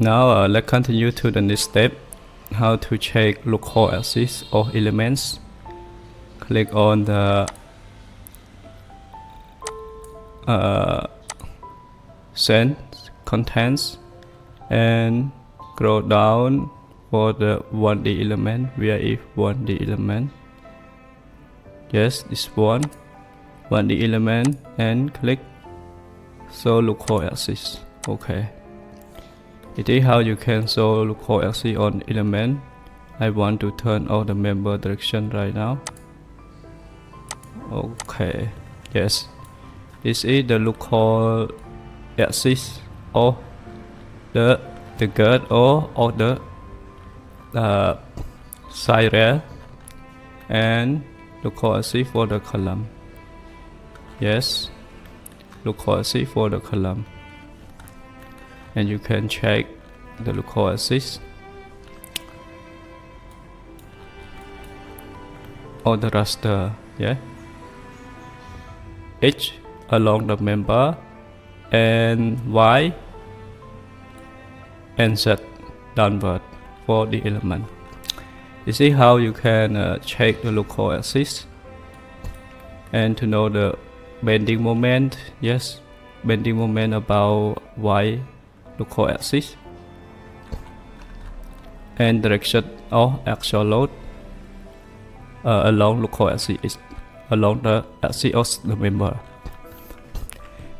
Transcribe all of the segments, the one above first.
Now let's continue to the next step, how to check local axis or elements. Click on the send contents and scroll down for the 1D element. Where is 1D element? Yes, this 1D element, and click show local axis. Okay, it is how you can show local axis on element. I want to turn on the member direction right now. Okay, yes, this is the local axis of the guard or the side rail, and local axis for the column. Yes, local axis for the column, and you can check the local axis on the raster. Yeah, H along the member, and Y and Z downward for the element. You see how you can check the local axis and to know the bending moment. Yes, bending moment about Y local axis, and direction of axial load along local axis is along the axis of the member.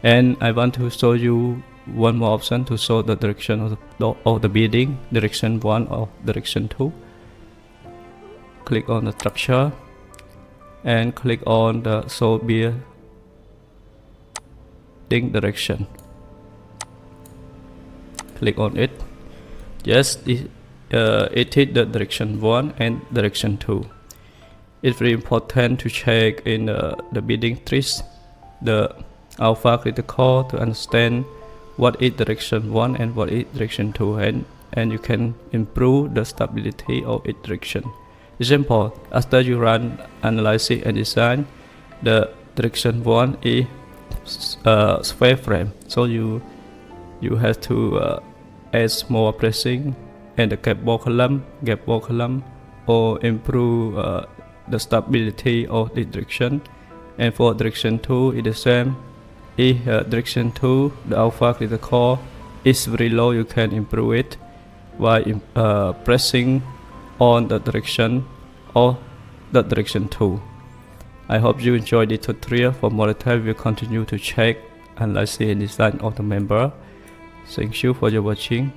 And I want to show you one more option to show the direction of the bearing, direction 1 or direction 2. Click on the structure and click on the show bearing direction. Click on it. Yes, it is the direction 1 and direction 2. It's very important to check in the bearing trees, the alpha critical, to understand what is direction 1 and what is direction 2, and you can improve the stability of each direction. Example, after you run analysis and design, the direction 1 is sphere frame, so you have to add more pressing and the gap wall column, or improve the stability of the direction. And for direction 2 is the same. If direction 2 the alpha critical is very low, you can improve it by pressing on the direction of the direction 2. I hope you enjoyed the tutorial. For more details, we'll continue to check, analyze and design of the member. Thank you for your watching.